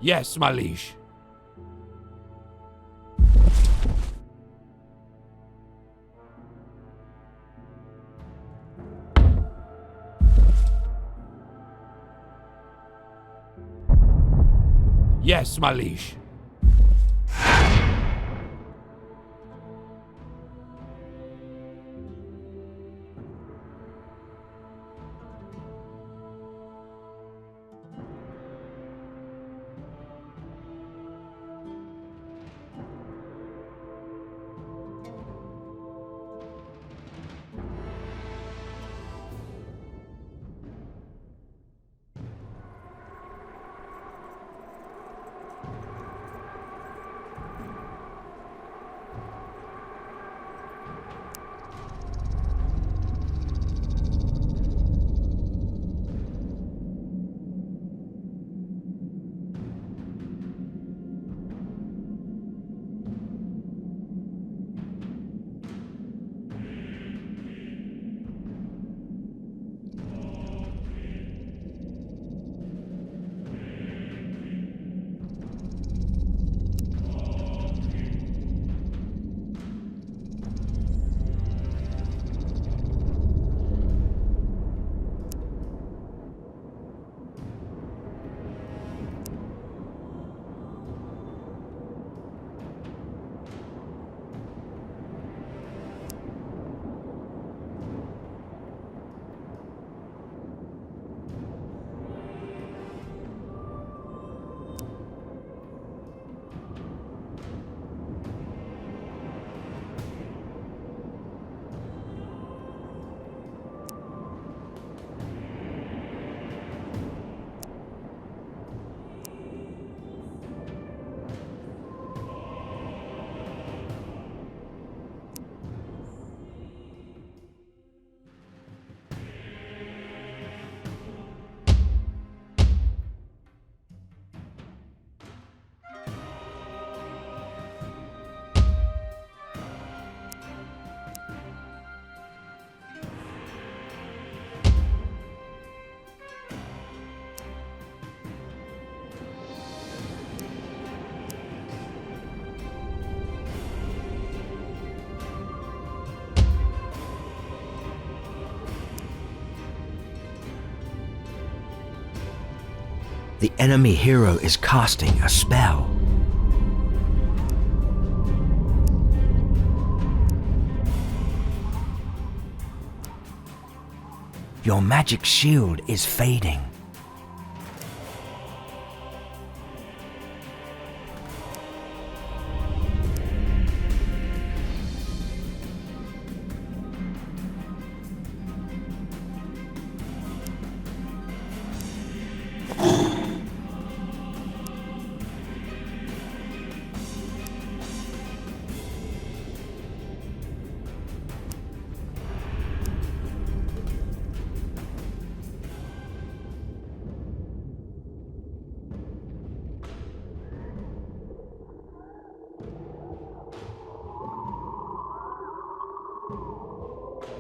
Yes, my liege. Yes, my liege. The enemy hero is casting a spell. Your magic shield is fading.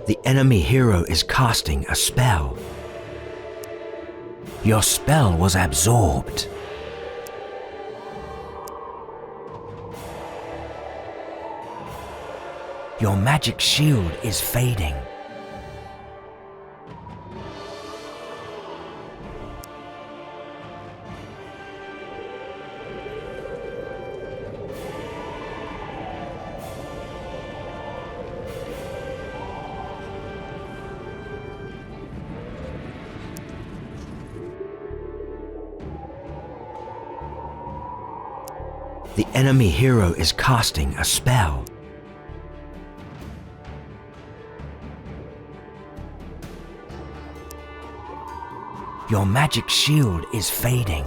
The enemy hero is casting a spell. Your spell was absorbed. Your magic shield is fading. The enemy hero is casting a spell. Your magic shield is fading.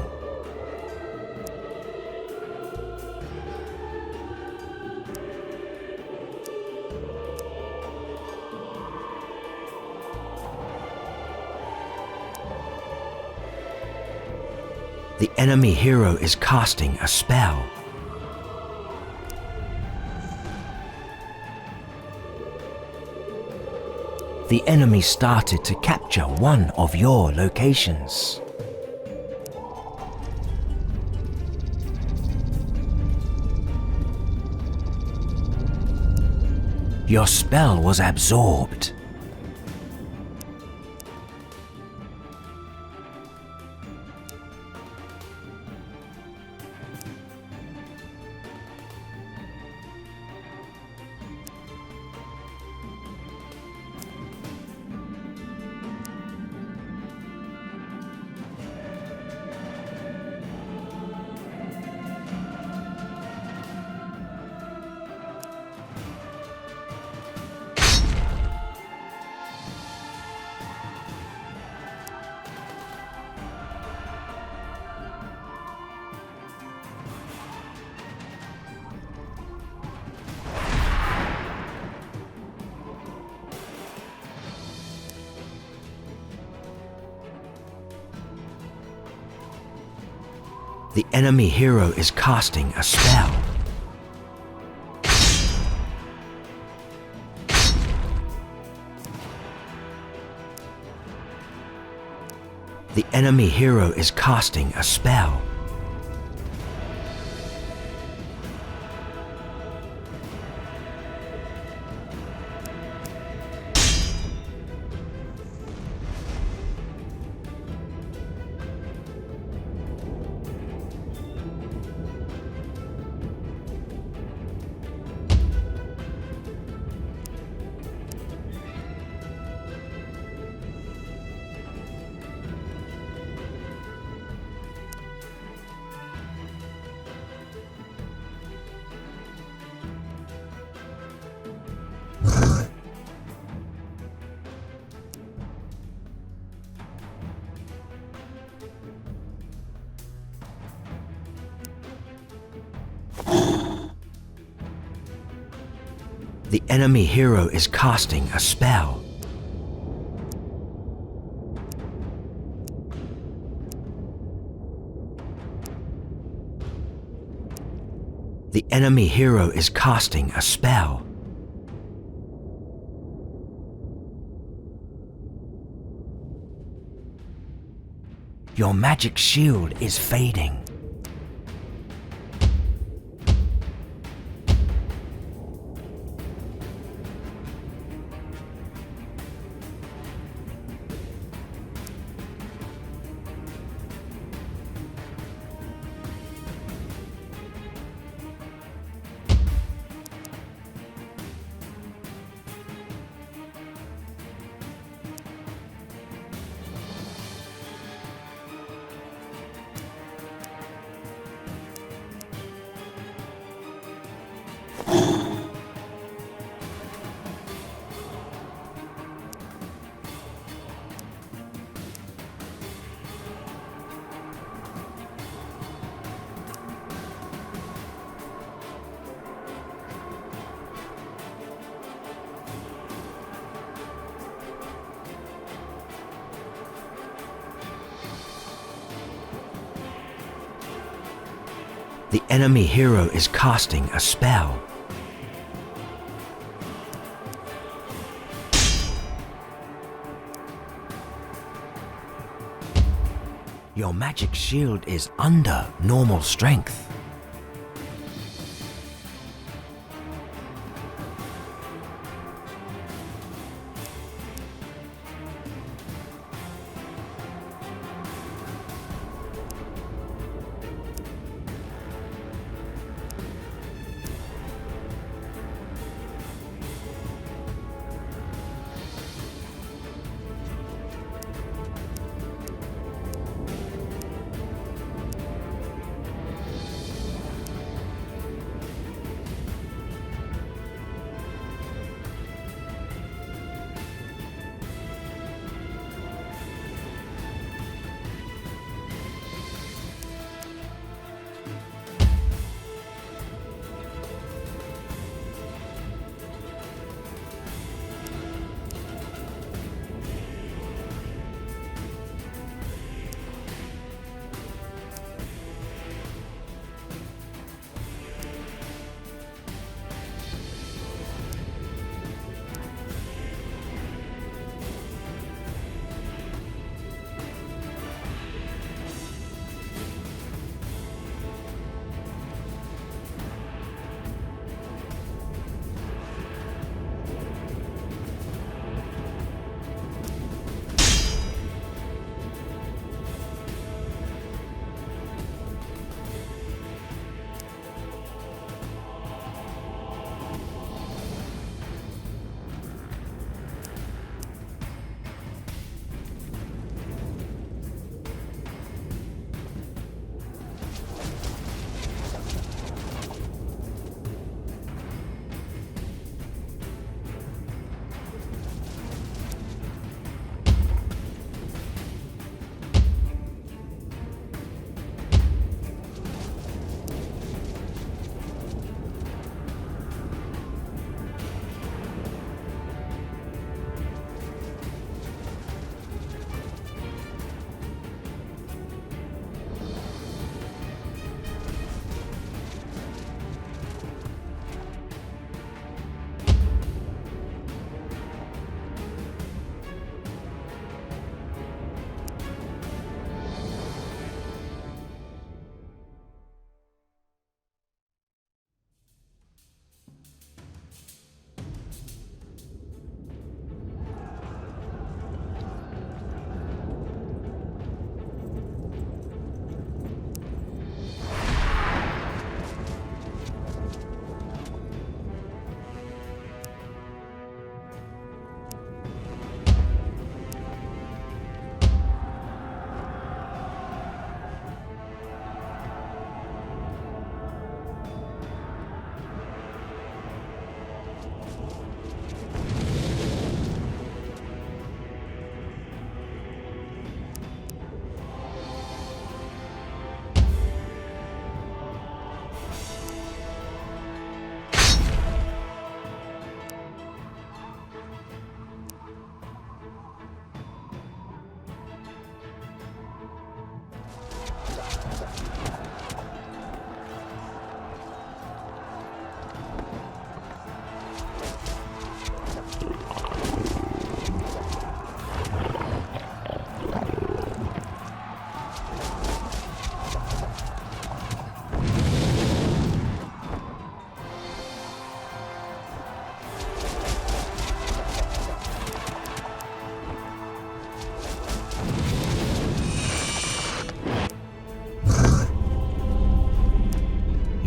The enemy hero is casting a spell. The enemy started to capture one of your locations. Your spell was absorbed. The enemy hero is casting a spell. The enemy hero is casting a spell. The enemy hero is casting a spell. The enemy hero is casting a spell. Your magic shield is fading. The enemy hero is casting a spell. Your magic shield is under normal strength.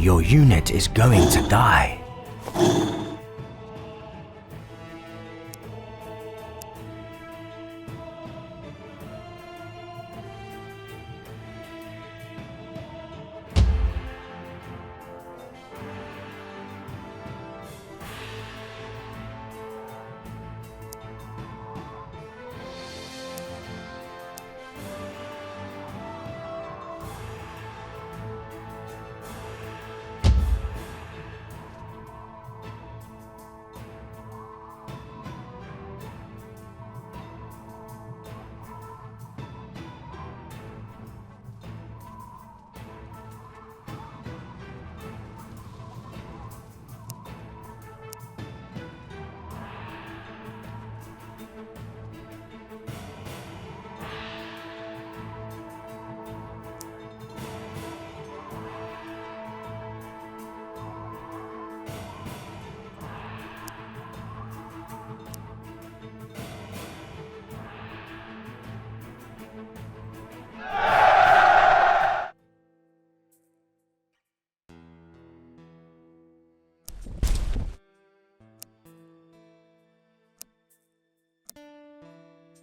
Your unit is going to die.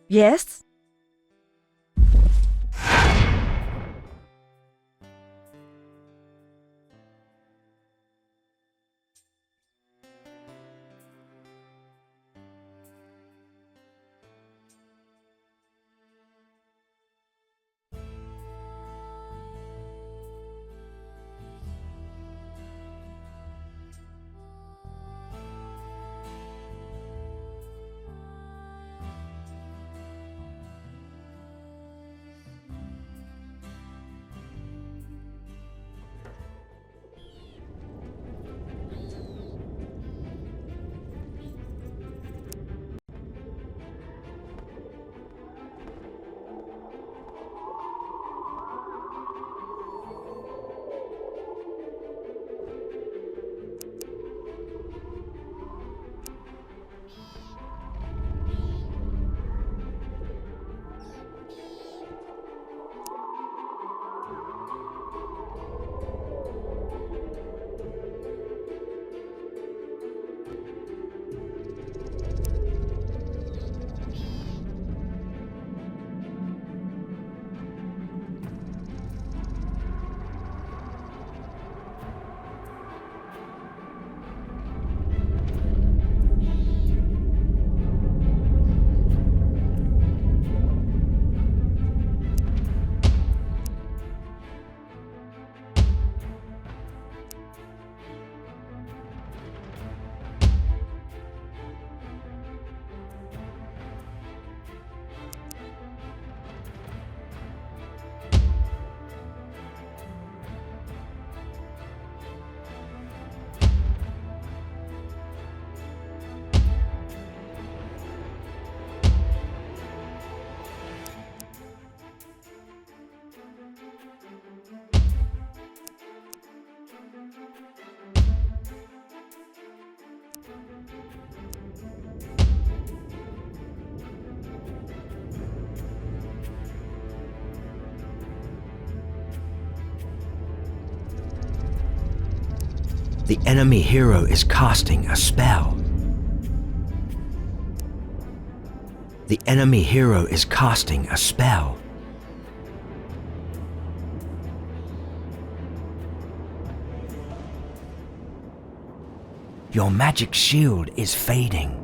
Yes? The enemy hero is casting a spell. The enemy hero is casting a spell. Your magic shield is fading.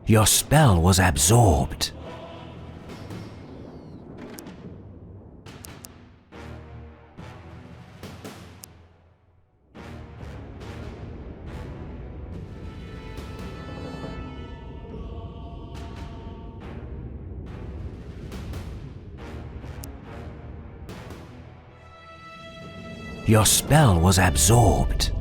Your spell was absorbed. Your spell was absorbed.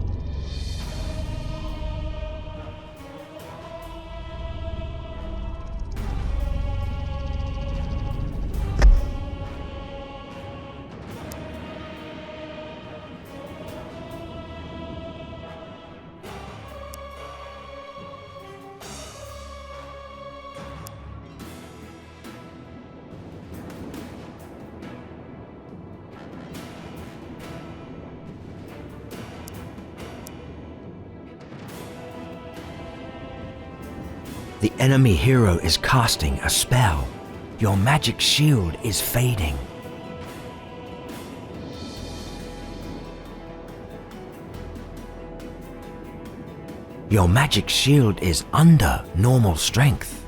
The enemy hero is casting a spell. Your magic shield is fading. Your magic shield is under normal strength.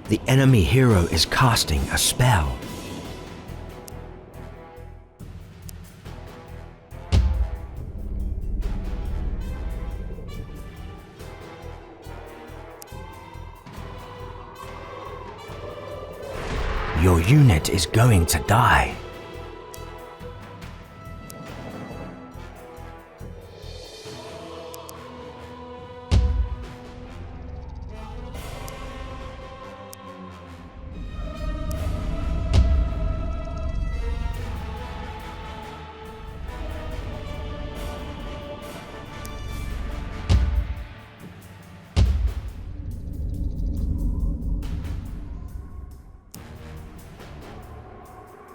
The enemy hero is casting a spell. Your unit is going to die.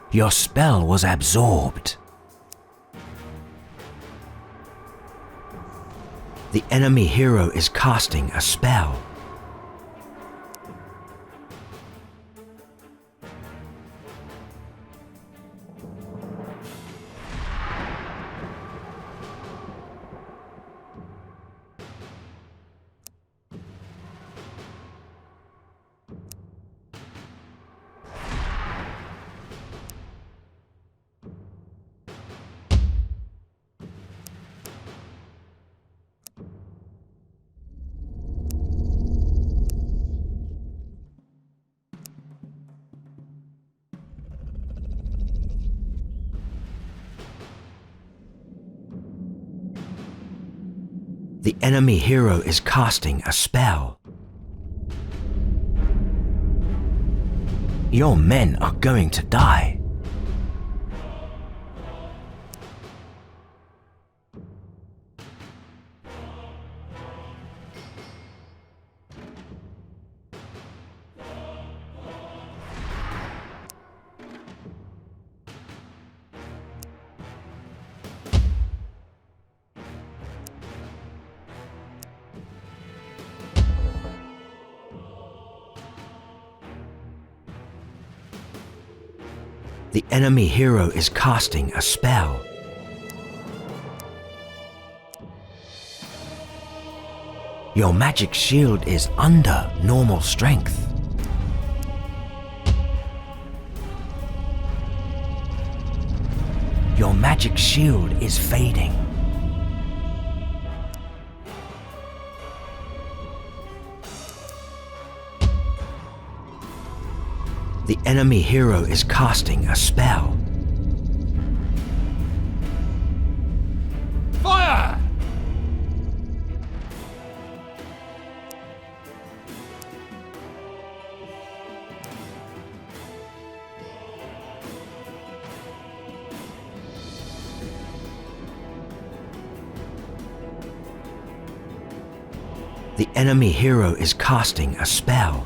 Your spell was absorbed. The enemy hero is casting a spell. The enemy hero is casting a spell. Your men are going to die. The enemy hero is casting a spell. Your magic shield is under normal strength. Your magic shield is fading. The enemy hero is casting a spell. Fire! The enemy hero is casting a spell.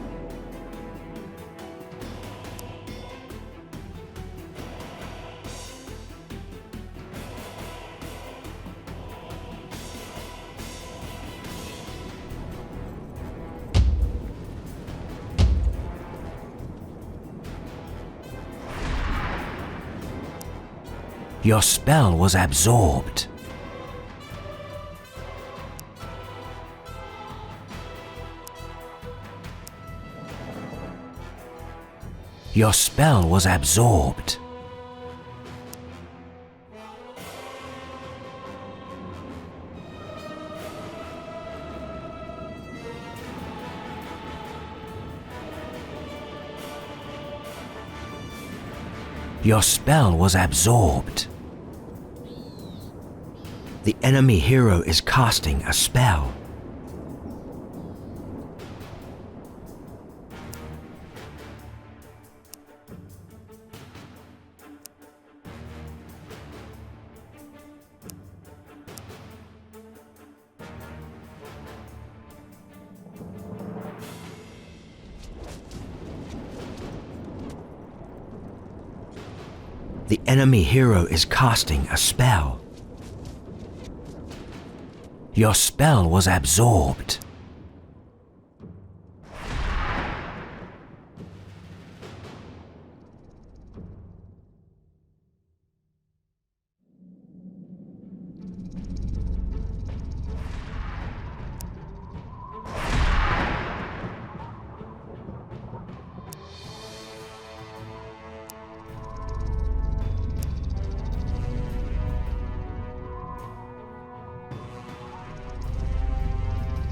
Your spell was absorbed. Your spell was absorbed. Your spell was absorbed. The enemy hero is casting a spell. The enemy hero is casting a spell. Your spell was absorbed.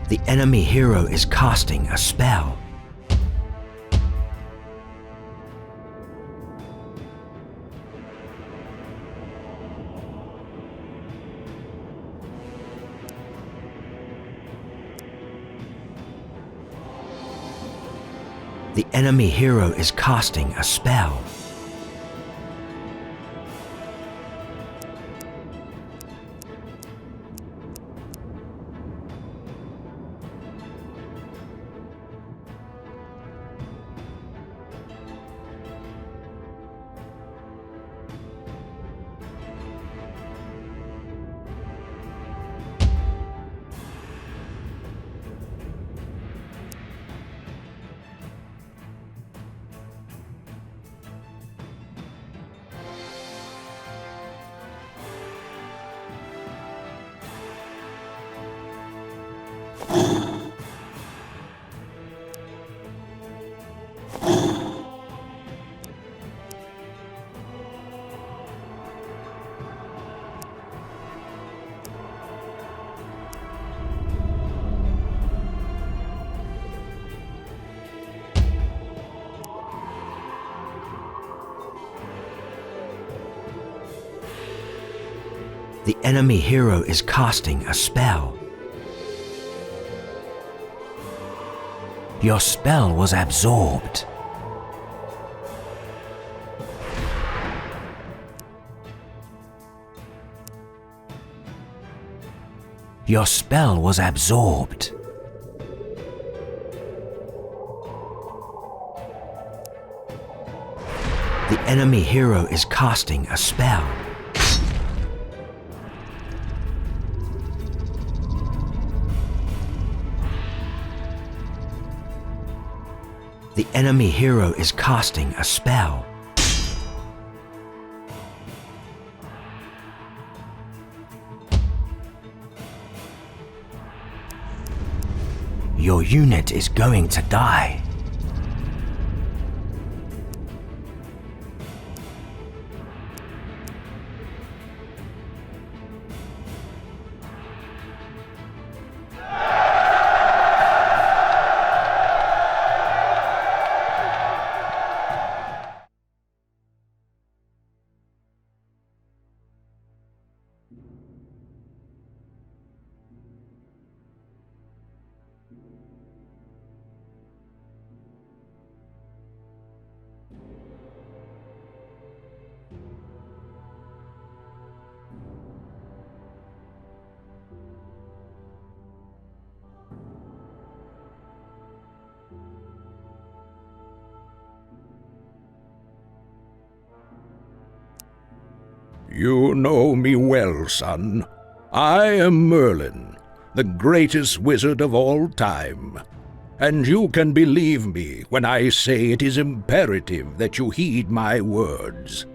The enemy hero is casting a spell. The enemy hero is casting a spell. The enemy hero is casting a spell. Your spell was absorbed. Your spell was absorbed. The enemy hero is casting a spell. The enemy hero is casting a spell. Your unit is going to die. You know me well, son. I am Merlin, the greatest wizard of all time. And you can believe me when I say it is imperative that you heed my words.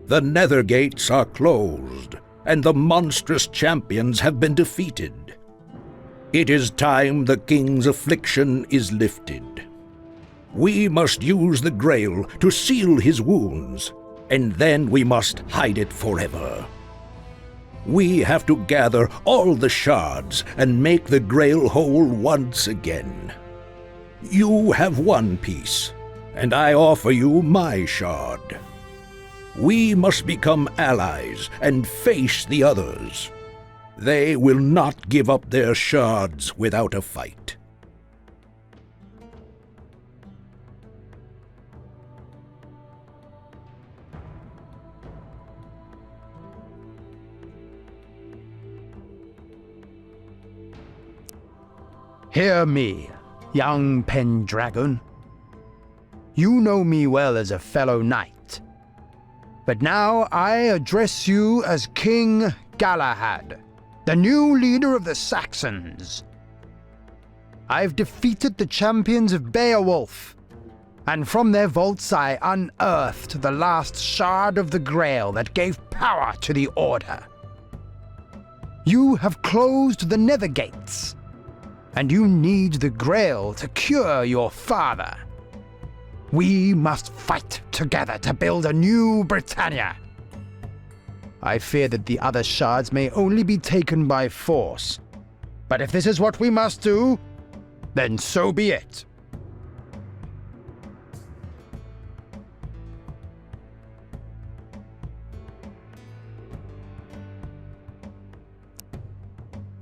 The nether gates are closed, and the monstrous champions have been defeated. It is time the king's affliction is lifted. We must use the Grail to seal his wounds, and then we must hide it forever. We have to gather all the shards and make the Grail whole once again. You have one piece, and I offer you my shard. We must become allies and face the others. They will not give up their shards without a fight. Hear me, young Pendragon. You know me well as a fellow knight. But now I address you as King Galahad, the new leader of the Saxons. I've defeated the champions of Beowulf, and from their vaults I unearthed the last shard of the Grail that gave power to the Order. You have closed the Nether Gates, and you need the Grail to cure your father. We must fight together to build a new Britannia. I fear that the other shards may only be taken by force, but if this is what we must do, then so be it.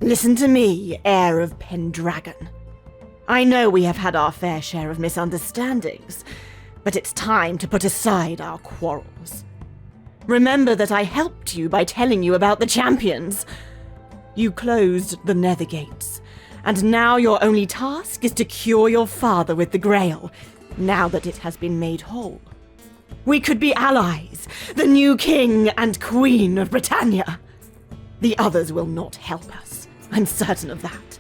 Listen to me, heir of Pendragon. I know we have had our fair share of misunderstandings, but it's time to put aside our quarrels. Remember that I helped you by telling you about the champions. You closed the Nether Gates, and now your only task is to cure your father with the Grail, now that it has been made whole. We could be allies, the new king and queen of Britannia. The others will not help us, I'm certain of that.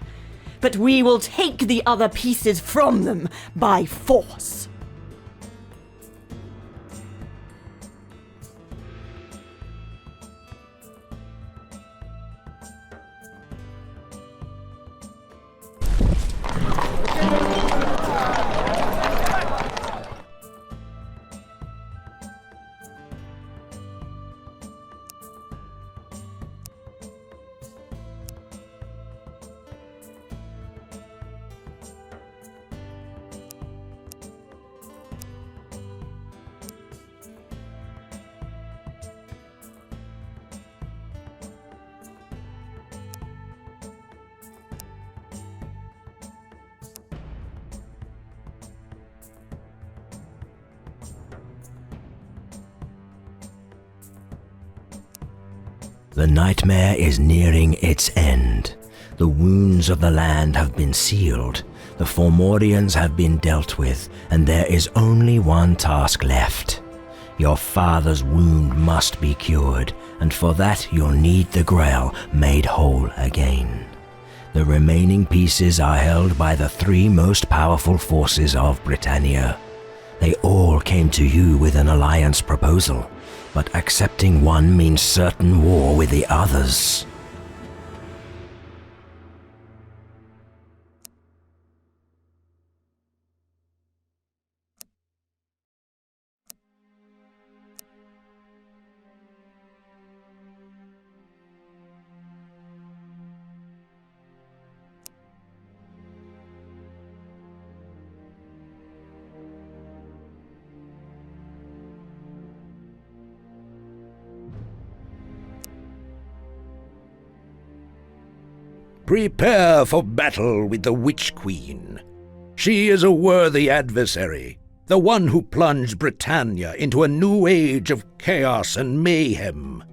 But we will take the other pieces from them by force. The nightmare is nearing its end. The wounds of the land have been sealed, the Fomorians have been dealt with, and there is only one task left. Your father's wound must be cured, and for that you'll need the Grail made whole again. The remaining pieces are held by the three most powerful forces of Britannia. They all came to you with an alliance proposal, but accepting one means certain war with the others. Prepare for battle with the Witch Queen. She is a worthy adversary, the one who plunged Britannia into a new age of chaos and mayhem.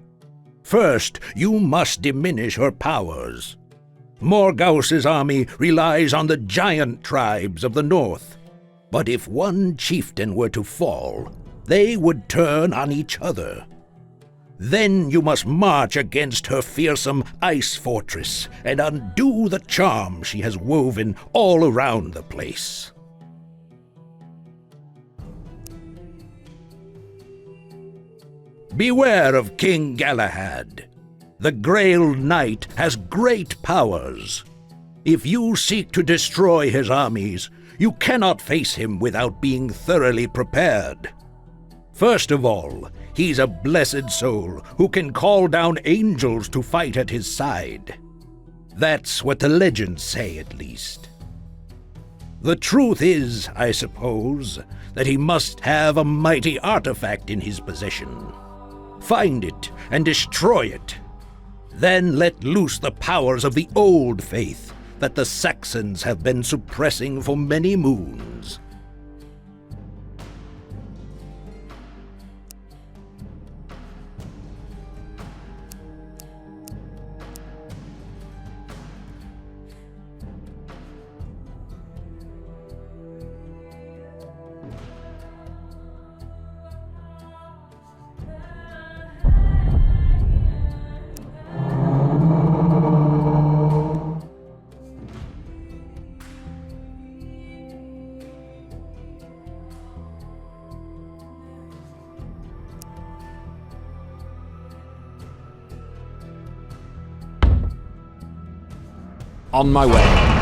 First, you must diminish her powers. Morgause's army relies on the giant tribes of the north, but if one chieftain were to fall, they would turn on each other. Then you must march against her fearsome ice fortress and undo the charm she has woven all around the place. Beware of King Galahad. The Grail Knight has great powers. If you seek to destroy his armies, you cannot face him without being thoroughly prepared. First of all, he's a blessed soul who can call down angels to fight at his side. That's what the legends say, at least. The truth is, I suppose, that he must have a mighty artifact in his possession. Find it and destroy it. Then let loose the powers of the old faith that the Saxons have been suppressing for many moons. On my way.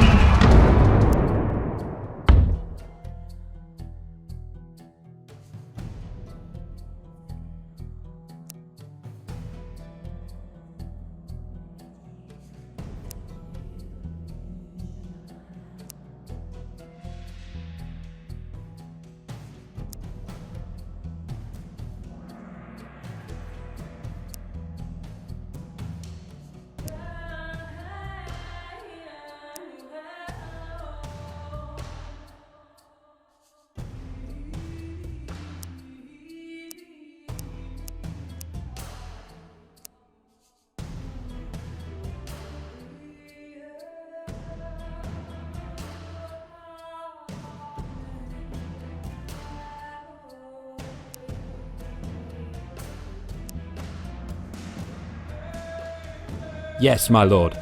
Yes, my lord.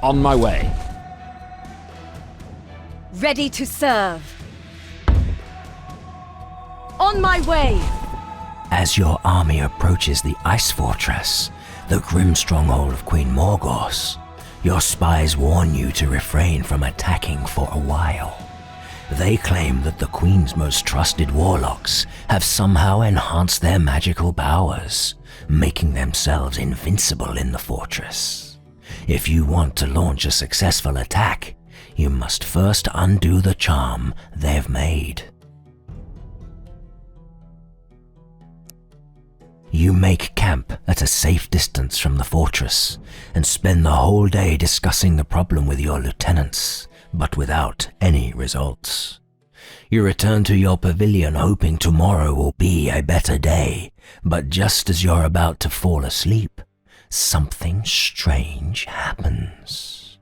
On my way. Ready to serve. On my way! As your army approaches the Ice Fortress, the grim stronghold of Queen Morgause, your spies warn you to refrain from attacking for a while. They claim that the Queen's most trusted warlocks have somehow enhanced their magical powers, making themselves invincible in the fortress. If you want to launch a successful attack, you must first undo the charm they've made. You make camp at a safe distance from the fortress and spend the whole day discussing the problem with your lieutenants, but without any results. You return to your pavilion hoping tomorrow will be a better day, but just as you're about to fall asleep, something strange happens.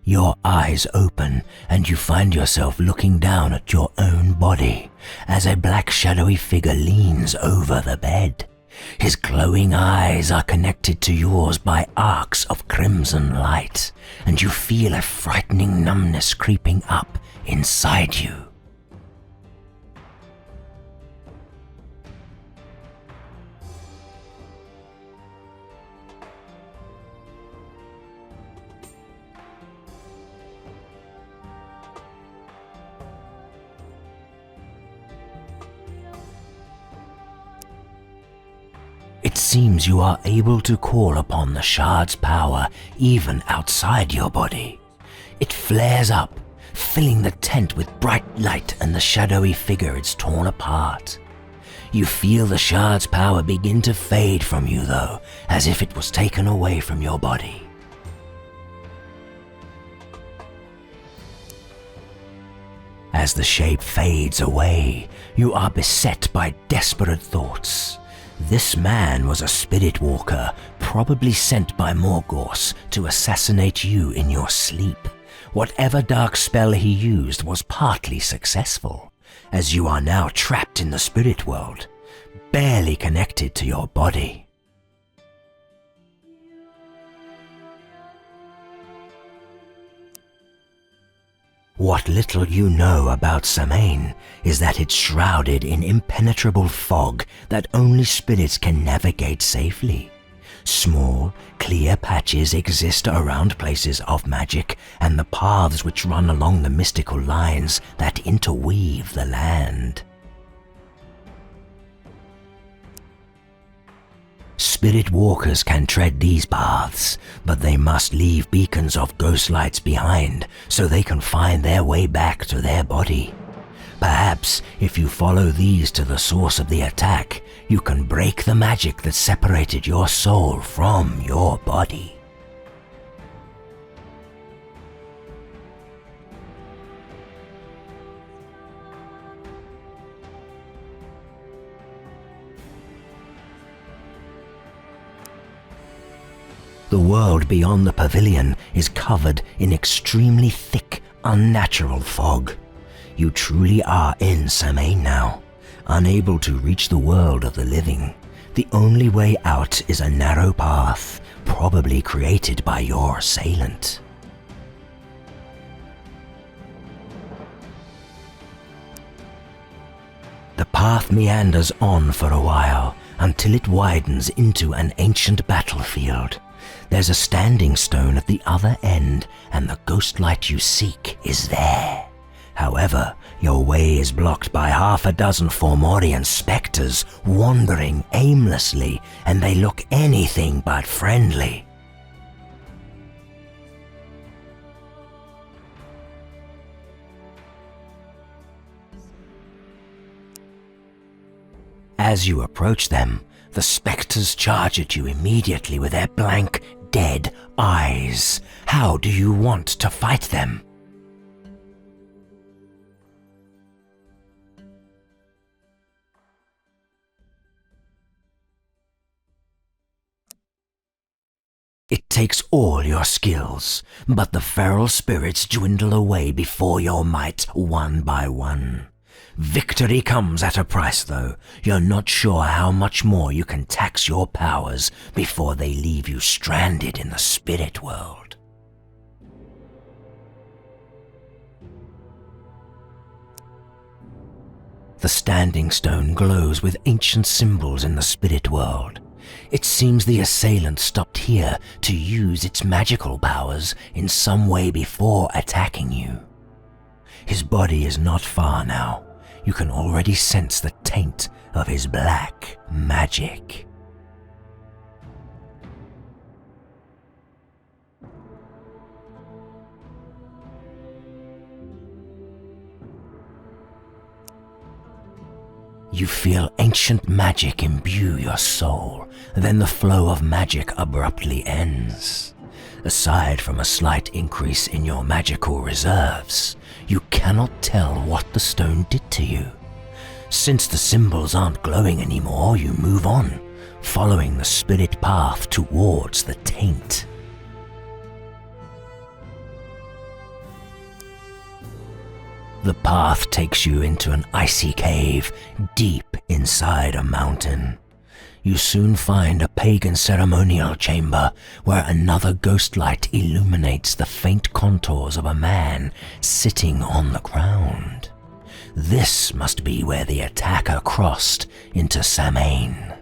Your eyes open and you find yourself looking down at your own body as a black shadowy figure leans over the bed. His glowing eyes are connected to yours by arcs of crimson light, and you feel a frightening numbness creeping up inside you. It seems you are able to call upon the shard's power even outside your body. It flares up, filling the tent with bright light, and the shadowy figure is torn apart. You feel the shard's power begin to fade from you though, as if it was taken away from your body. As the shape fades away, you are beset by desperate thoughts. This man was a spirit walker, probably sent by Morgause to assassinate you in your sleep. Whatever dark spell he used was partly successful, as you are now trapped in the spirit world, barely connected to your body. What little you know about Samain is that it's shrouded in impenetrable fog that only spirits can navigate safely. Small, clear patches exist around places of magic and the paths which run along the mystical lines that interweave the land. Spirit walkers can tread these paths, but they must leave beacons of ghost lights behind so they can find their way back to their body. Perhaps if you follow these to the source of the attack, you can break the magic that separated your soul from your body. The world beyond the pavilion is covered in extremely thick, unnatural fog. You truly are in Samain now, unable to reach the world of the living. The only way out is a narrow path, probably created by your assailant. path meanders on for a while until it widens into an ancient battlefield. There's a standing stone at the other end, and the ghost light you seek is there. However, your way is blocked by half a dozen Formorian spectres wandering aimlessly, and they look anything but friendly. As you approach them, the spectres charge at you immediately with their blank, dead eyes. How do you want to fight them? It takes all your skills, but the feral spirits dwindle away before your might one by one. Victory comes at a price, though. You're not sure how much more you can tax your powers before they leave you stranded in the spirit world. The standing stone glows with ancient symbols in the spirit world. It seems the assailant stopped here to use its magical powers in some way before attacking you. His body is not far now. You can already sense the taint of his black magic. You feel ancient magic imbue your soul, then the flow of magic abruptly ends. Aside from a slight increase in your magical reserves, you cannot tell what the stone did to you. Since the symbols aren't glowing anymore, you move on, following the spirit path towards the taint. The path takes you into an icy cave deep inside a mountain. You soon find a pagan ceremonial chamber where another ghost light illuminates the faint contours of a man sitting on the ground. This must be where the attacker crossed into Samain.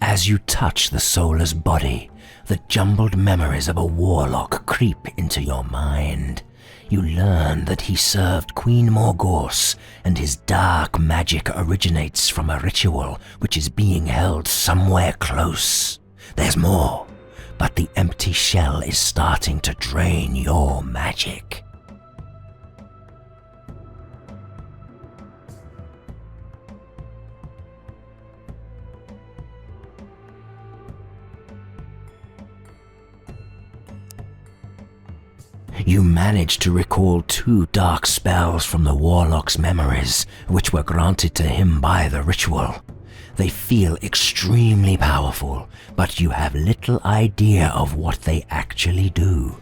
As you touch the soulless body, the jumbled memories of a warlock creep into your mind. You learn that he served Queen Morgause, and his dark magic originates from a ritual which is being held somewhere close. There's more, but the empty shell is starting to drain your magic. You manage to recall 2 dark spells from the warlock's memories, which were granted to him by the ritual. They feel extremely powerful, but you have little idea of what they actually do.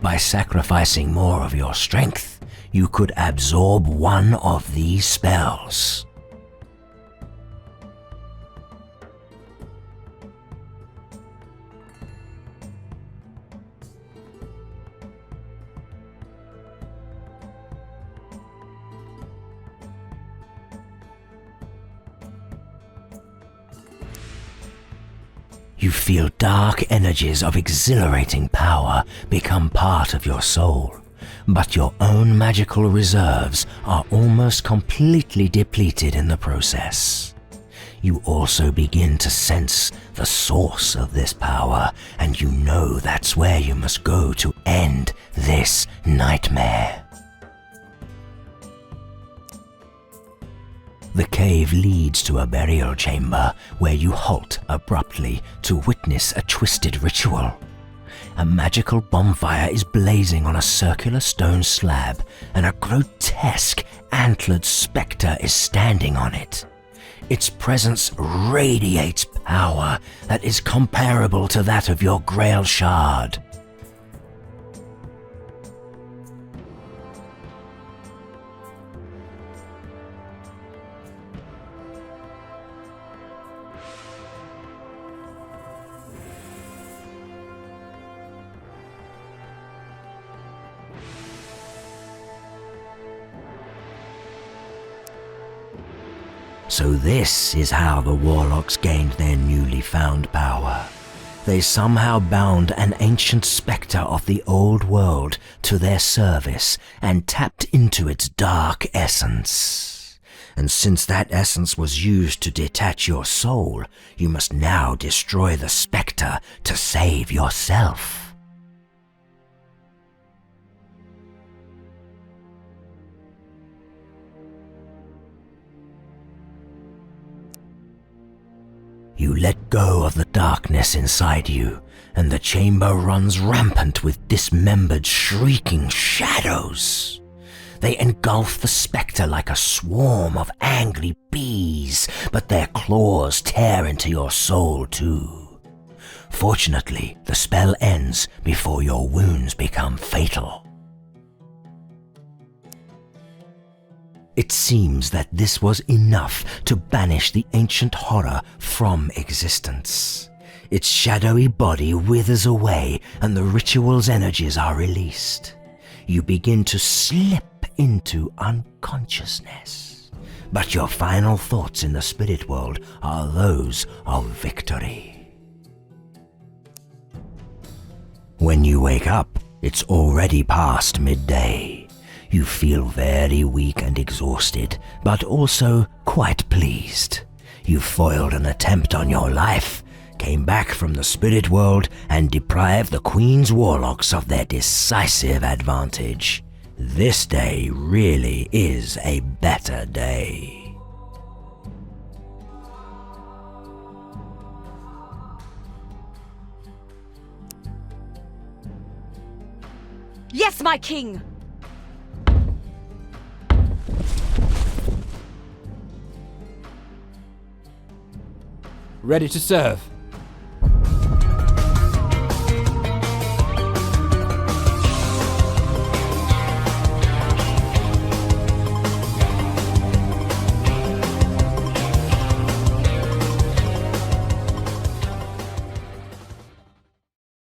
By sacrificing more of your strength, you could absorb one of these spells. You feel dark energies of exhilarating power become part of your soul, but your own magical reserves are almost completely depleted in the process. You also begin to sense the source of this power, and you know that's where you must go to end this nightmare. The cave leads to a burial chamber where you halt abruptly to witness a twisted ritual. A magical bonfire is blazing on a circular stone slab, and a grotesque antlered spectre is standing on it. Its presence radiates power that is comparable to that of your Grail Shard. So this is how the warlocks gained their newly found power. They somehow bound an ancient spectre of the old world to their service and tapped into its dark essence. And since that essence was used to detach your soul, you must now destroy the spectre to save yourself. You let go of the darkness inside you, and the chamber runs rampant with dismembered, shrieking shadows. They engulf the spectre like a swarm of angry bees, but their claws tear into your soul too. Fortunately, the spell ends before your wounds become fatal. It seems that this was enough to banish the ancient horror from existence. Its shadowy body withers away and the ritual's energies are released. You begin to slip into unconsciousness. But your final thoughts in the spirit world are those of victory. When you wake up, it's already past midday. You feel very weak and exhausted, but also quite pleased. You foiled an attempt on your life, came back from the spirit world, and deprived the Queen's warlocks of their decisive advantage. This day really is a better day. Yes, my king! Ready to serve.